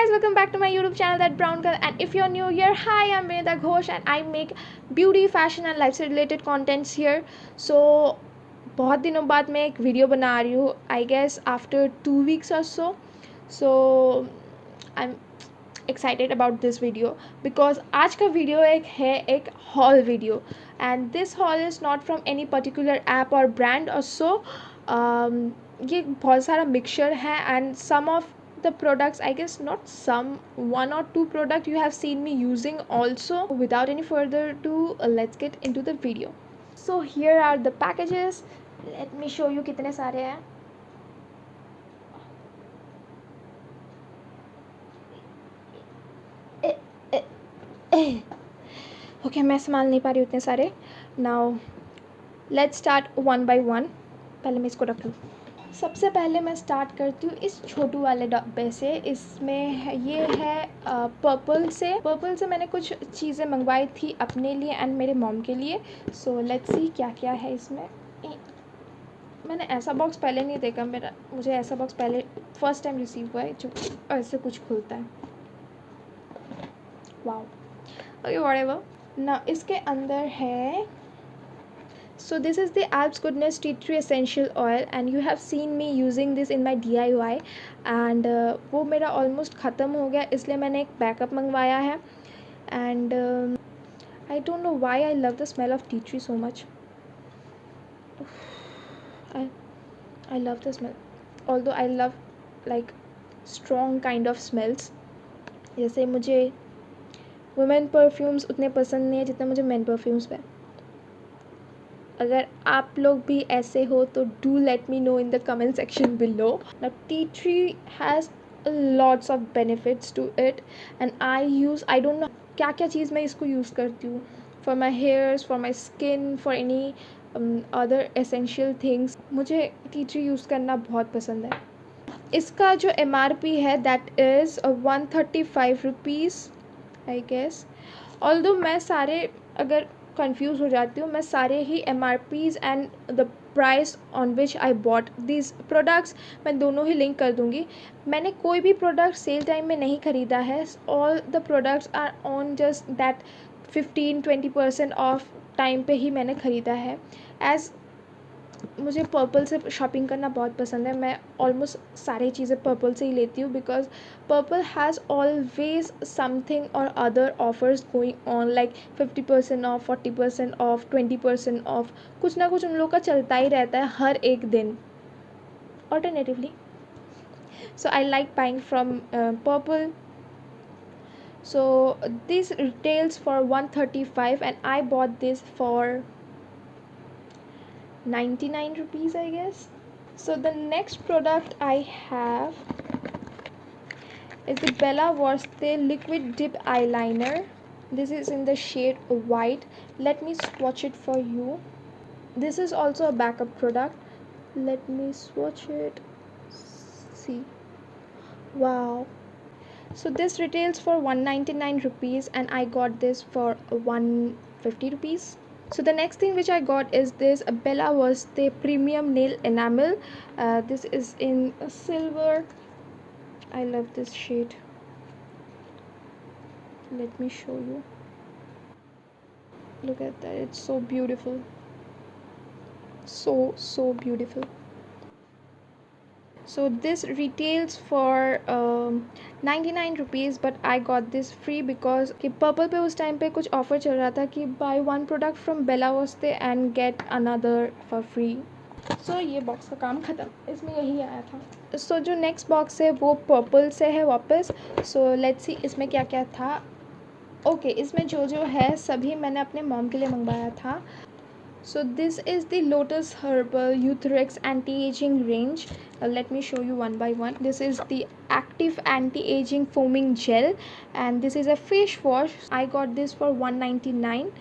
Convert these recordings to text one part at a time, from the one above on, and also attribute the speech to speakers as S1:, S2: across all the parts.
S1: guys, welcome back to my YouTube channel That Brown Girl, and if you're new here, hi, I'm Vinita Ghosh and I make beauty, fashion and lifestyle related contents here. So बहुत दिनों बाद मैं एक video बना रही हूँ, I guess after 2 weeks or so. So I'm excited about this video because आज का वीडियो एक haul video, and this haul is not from any particular app or brand or so. ये बहुत सारा mixture है, and some of the products, I guess not some, one or two product you have seen me using also. Without any further ado, let's get into the video. So here are the packages. Let me show you कितने सारे हैं. Okay, मैं संभाल नहीं पा रही उतने सारे. Now let's start one by one. पहले मैं इसको रख लूँ. सबसे पहले मैं स्टार्ट करती हूँ इस छोटू वाले डब्बे से. इसमें ये है पर्पल से मैंने कुछ चीज़ें मंगवाई थी अपने लिए एंड मेरे मॉम के लिए. सो लेट्स सी क्या क्या है इसमें. मैंने ऐसा बॉक्स पहले नहीं देखा. मुझे ऐसा बॉक्स पहले फर्स्ट टाइम रिसीव हुआ है जो ऐसे कुछ खुलता है. वाओ. Okay, whatever. ना इसके अंदर है. So this is the Alps Goodness Tea Tree Essential Oil, and you have seen me using this in my DIY, and वो मेरा almost ख़त्म हो गया, इसलिए मैंने एक बैकअप मंगवाया है. And I don't know why I love the smell of tea tree so much. I love the smell, although I love like strong kind of smells. जैसे मुझे women perfumes उतने पसंद नहीं है जितना मुझे men perfumes है. अगर आप लोग भी ऐसे हो तो do let me know in the comment section below. Now tea tree has lots of benefits to it, and I don't know क्या क्या चीज़ मैं इसको यूज़ करती हूँ. For my hairs, for my skin, for any other essential things. मुझे tea tree use करना बहुत पसंद है. इसका जो MRP है that is 135 rupees I guess. Although मैं सारे अगर कंफ्यूज हो जाती हूँ, मैं सारे ही MRPs and the price on which I bought this products मैं दोनों ही लिंक कर दूँगी. मैंने कोई भी प्रोडक्ट सेल टाइम में नहीं ख़रीदा है. All the products are on just that 15-20% off time पे ही मैंने ख़रीदा है. एज़ मुझे पर्पल से शॉपिंग करना बहुत पसंद है. मैं ऑलमोस्ट सारी चीज़ें पर्पल से ही लेती हूँ because Purplle has always something और other offers going on, like 50% off, 40% off, 20% off. कुछ ना कुछ उन लोग का चलता ही रहता है हर एक दिन alternatively. So I like buying from purple. So this retails for 135 and I bought this for 99 rupees I guess. So the next product I have is the Bella Vorste liquid dip eyeliner. This is in the shade white. Let me swatch it for you. This is also a backup product. Let me swatch it. See. Wow. So this retails for 199 rupees and I got this for 150 rupees. So the next thing which I got is this Bella Vorste Premium Nail Enamel. This is in silver. I love this shade. Let me show you. Look at that. It's so beautiful. So beautiful. So this retails for 99 rupees but I got this free because कि purple पे उस time पे कुछ offer चल रहा था कि buy one product from Bella Voste and get another for free. So ये बॉक्स का काम ख़त्म. इसमें यही आया था. सो जो नेक्स्ट बॉक्स है वो पर्पल से है वापस. सो लेट्स सी इसमें क्या क्या था. ओके, इसमें जो है सभी मैंने अपने मॉम के लिए मंगवाया था. So this is the Lotus Herbal Youthrex Anti-Aging range. Let me show you one by one. This is the Active Anti-Aging Foaming Gel, and this is a face wash. I got this for 199.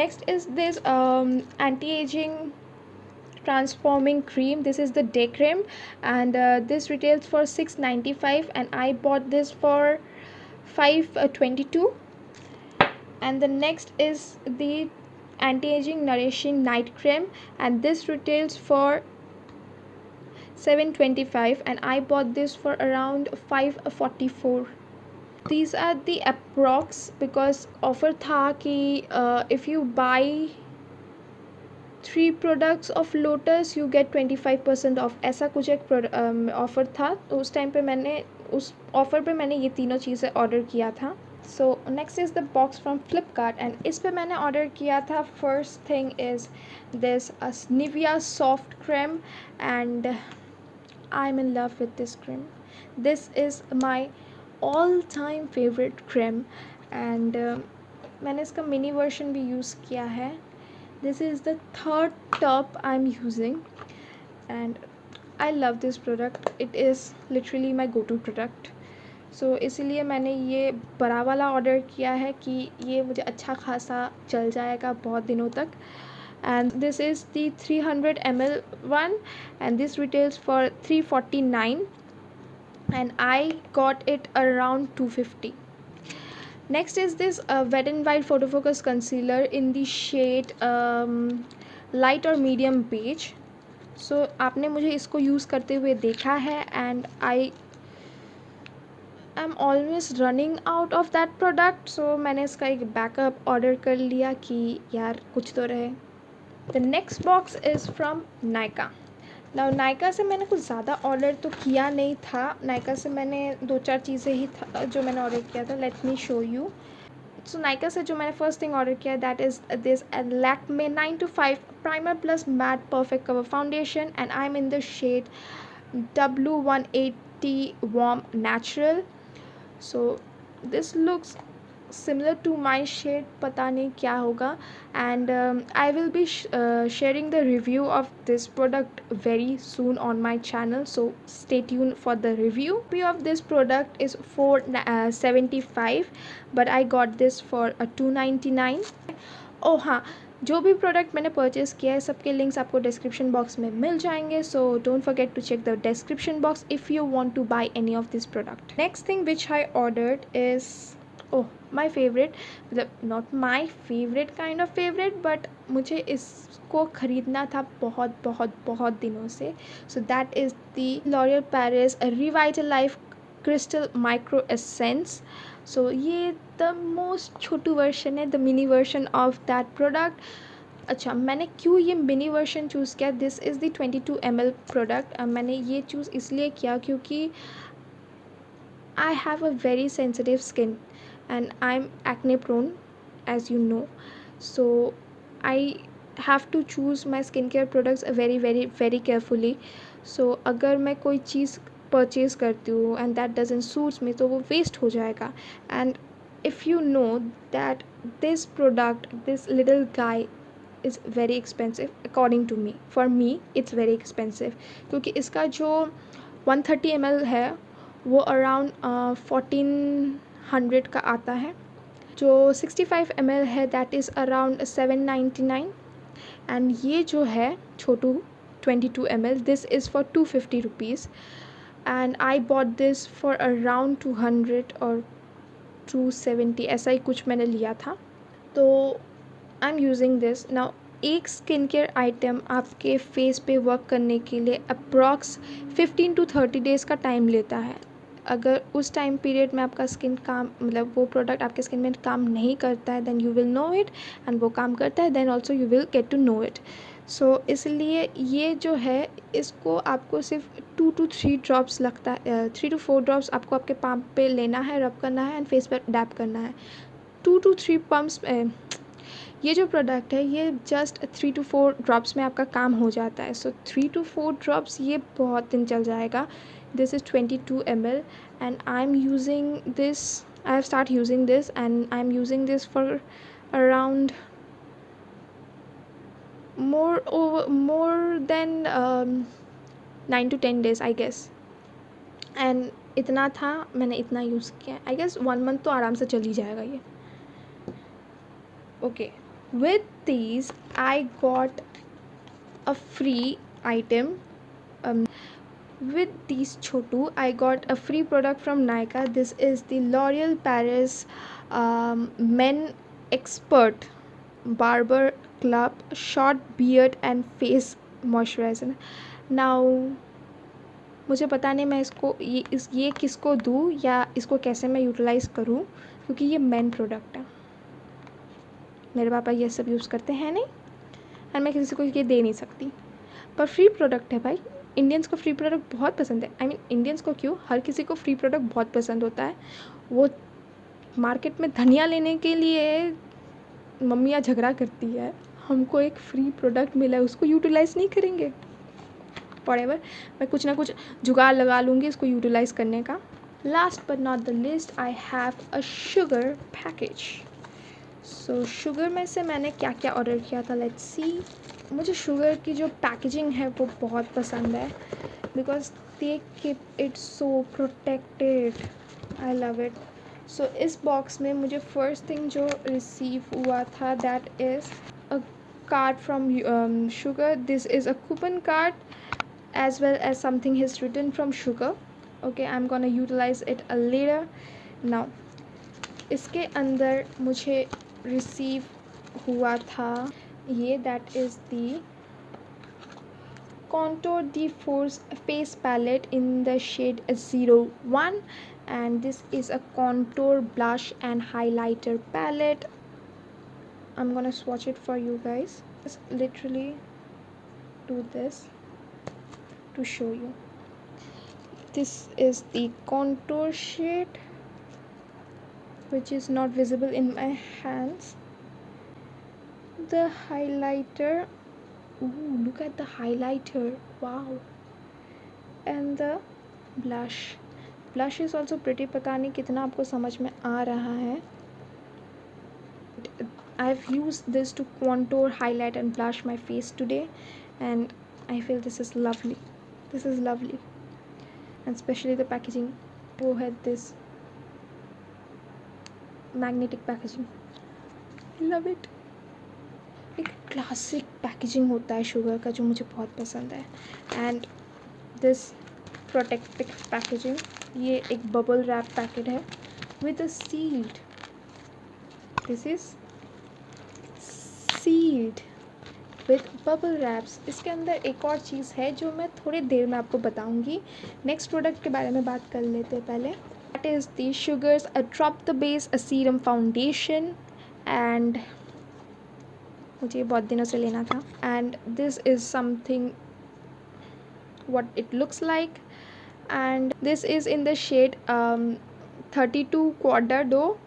S1: Next is this Anti-Aging Transforming Cream. This is the Day Cream, and this retails for 695 and I bought this for 522. And the next is the Anti-Aging Nourishing Night Cream, and this retails for 725 and I bought this for around 544. these are the approx because offer था कि if you buy 3 products of Lotus you get 25% of, ऐसा कुछ एक offer था। तो उस time पे मैंने उस ऑफ़र पे मैंने ये तीनों चीज़ें ऑर्डर किया था। So next is the box from Flipkart and इस पे मैंने ऑर्डर किया था। First thing is this Nivea soft cream and I am in love with this cream. This is my all time favourite cream and मैंने इसका mini version भी use किया है। This is the third tub I'm using and I love this product. It is literally my go-to product. So इसीलिए मैंने ये बड़ा वाला ऑर्डर किया है कि ये मुझे अच्छा खासा चल जाएगा बहुत दिनों तक। And this is the 300 ml one and this retails for 349 and I got it around 250. Next is this Wet n Wild Photo Focus Concealer in the shade light और medium beige. So आपने मुझे इसको use करते हुए देखा है and I am always running out of that product. So मैंने इसका एक बैकअप ऑर्डर कर लिया कि यार कुछ तो रहे। The next box is from Nykaa. Nykaa से मैंने कुछ ज़्यादा ऑर्डर तो किया नहीं था। नायका से मैंने 2-4 चीज़ें ही था जो मैंने ऑर्डर किया था। Let me show you. So Nykaa से जो मैंने फर्स्ट थिंग ऑर्डर किया that is this Lakme 925 primer plus matte perfect cover foundation and I am in the shade W180 warm natural. So this looks similar to my shade, पता नहीं क्या होगा and I will be sharing the review of this product very soon on my channel, so stay tuned for the review. Review of this product is 475 but I got this for 299. oh हाँ, जो भी product मैंने purchase किया है सबके links आपको description box में मिल जाएंगे। So don't forget to check the description box if you want to buy any of this product. Next thing which I ordered is my favourite, मतलब not my favourite kind of favourite but मुझे इसको ख़रीदना था बहुत बहुत बहुत दिनों से। So that is the L'Oreal Paris Revitalift crystal micro essence. So ये द मोस्ट छोटू वर्जन है, the mini version of that product. अच्छा, मैंने क्यों ये मिनी वर्जन चूज़ किया? This is the 22 ml product. मैंने ये चूज़ इसलिए किया क्योंकि I have a very sensitive skin and I'm acne prone as you know, so I have to choose my skincare products very very very carefully. So अगर मैं कोई चीज़ purchase करती हूँ and that doesn't suits me तो वो waste हो जाएगा। and if you know that this product, this little guy is very expensive according to me, for me it's very expensive क्योंकि इसका जो 130 ml है वो अराउंड 1400 का आता है। जो 65 ml है दैट इज़ अराउंड 799 एंड ये जो है छोटू 22 ml this is for 250 rupees and I bought this for around 200 और 270 ऐसा ही कुछ मैंने लिया था। तो I am using this now. एक स्किन केयर आइटम आपके फेस पे वर्क करने के लिए अप्रॉक्स 15 to 30 डेज़ का टाइम लेता है। अगर उस टाइम पीरियड में आपका स्किन काम मतलब वो प्रोडक्ट आपके स्किन में काम नहीं करता है then you will know it, and वो काम करता है then also you will get to know it. So इसलिए ये जो है इसको आपको सिर्फ 2 to 3 ड्रॉप्स लगता है, 3 to 4 ड्रॉप्स आपको आपके पाम पे लेना है, रब करना है एंड फेस पर डैप करना है। 2 to 3 पम्प्स ये जो प्रोडक्ट है ये जस्ट 3 to 4 ड्रॉप्स में आपका काम हो जाता है। सो 3 to 4 ड्रॉप्स ये बहुत दिन चल जाएगा। This is 22 ml and I'm using this, I have started using this and I'm using this for around more than 9 to 10 days I guess, and इतना था मैंने इतना यूज़ किया। I guess 1 month तो आराम से चल ही जाएगा ये। Okay, with these I got a free item. With these chotu I got a free product from Nykaa. This is the L'Oreal Paris Men Expert Barber Club Short Beard and Face Moisturizer. Now मुझे पता नहीं मैं इसको ये किसको दूँ या इसको कैसे मैं यूटिलाइज़ करूँ, क्योंकि ये मेन प्रोडक्ट है। मेरे पापा ये सब यूज़ करते हैं नहीं, और मैं किसी को ये दे नहीं सकती। पर फ्री प्रोडक्ट है भाई, इंडियंस को फ्री प्रोडक्ट बहुत पसंद है। आई मीन इंडियंस को क्यों, हर किसी को फ्री प्रोडक्ट बहुत पसंद होता है। वो मार्केट में धनिया लेने के लिए मम्मियाँ झगड़ा करती है, हमको एक फ्री प्रोडक्ट मिला है उसको यूटिलाइज़ नहीं करेंगे। व्हाटएवर, मैं कुछ ना कुछ जुगाड़ लगा लूँगी इसको यूटिलाइज़ करने का। Last but not the list, I have a sugar package. So sugar में से मैंने क्या क्या ऑर्डर किया था, लेट्स सी। मुझे शुगर की जो पैकेजिंग है वो बहुत पसंद है, because they keep it so protected, I love it. So इस बॉक्स में मुझे फर्स्ट थिंग जो रिसीव हुआ था that is a card from sugar. This is a coupon card as well as something is written from sugar. Okay, I'm gonna utilize it a later. Now इसके अंदर मुझे receive हुआ था ये, that is the Contour de Force face palette in the shade 01, and this is a contour blush and highlighter palette. I'm gonna swatch it for you guys. Just literally do this to show you. This is the contour shade, which is not visible in my hands. The highlighter, ooh, look at the highlighter, wow. And the blush is also pretty. पता नहीं कितना आपको समझ में आ रहा है। I've used this to contour, highlight and blush my face today, and I feel this is lovely. This is lovely, and especially the packaging. वो है this magnetic packaging, love it. एक क्लासिक पैकेजिंग होता है sugar का जो मुझे बहुत पसंद है। एंड दिस प्रोटेक्टिव पैकेजिंग, ये एक बबल रैप पैकेट है with a sealed, this is sealed with bubble wraps. इसके अंदर एक और चीज़ है जो मैं थोड़ी देर में आपको बताऊंगी। नेक्स्ट प्रोडक्ट के बारे में बात कर लेते हैं पहले। That is the sugars a drop the base a serum foundation, and मुझे ये बहुत दिनों से लेना था। And this is something what it looks like, and this is in the shade 32 Quadrado,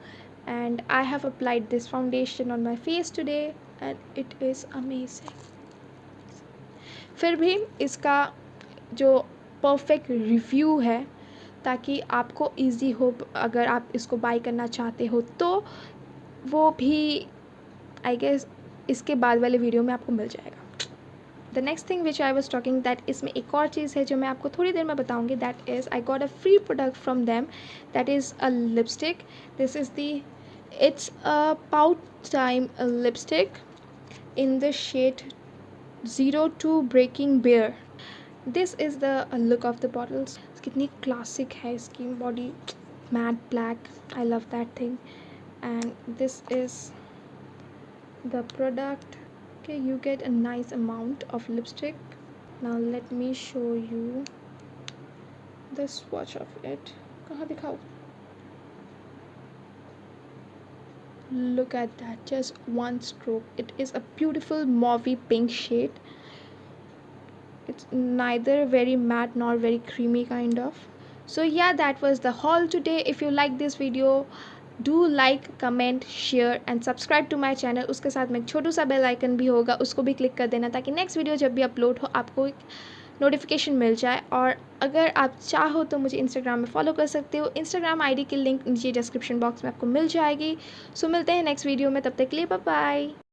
S1: and I have applied this foundation on my face today and it is amazing. फिर भी इसका जो परफेक्ट रिव्यू है, ताकि आपको easy हो अगर आप इसको बाय करना चाहते हो, तो वो भी आई गेस इसके बाद वाले वीडियो में आपको मिल जाएगा। The next thing which I was talking, that इसमें एक और चीज़ है जो मैं आपको थोड़ी देर में बताऊंगी। That is I got a free product from them, that is a lipstick. This is the, it's a pouch time lipstick in the shade 02 breaking bare. This is the look of the bottles. कितनी classic है इसकी body, matte black, I love that thing. And this is the product. Okay, you get a nice amount of lipstick. Now let me show you the swatch of it. कहाँ दिखाऊँ? Look at that, just one stroke. It is a beautiful mauvey pink shade. It's neither very matte nor very creamy kind of. So yeah, that was the haul today. If you like this video, do like, comment, share and subscribe to my channel. उसके साथ में एक छोटू सा bell icon भी होगा, उसको भी click कर देना ताकि नेक्स्ट वीडियो जब भी अपलोड हो आपको एक नोटिफिकेशन मिल जाए। और अगर आप चाहो तो मुझे इंस्टाग्राम में फॉलो कर सकते हो। इंस्टाग्राम आईडी की लिंक नीचे डिस्क्रिप्शन बॉक्स में आपको मिल जाएगी। सो मिलते हैं नेक्स्ट वीडियो में, तब तक के लिए बाय बाय।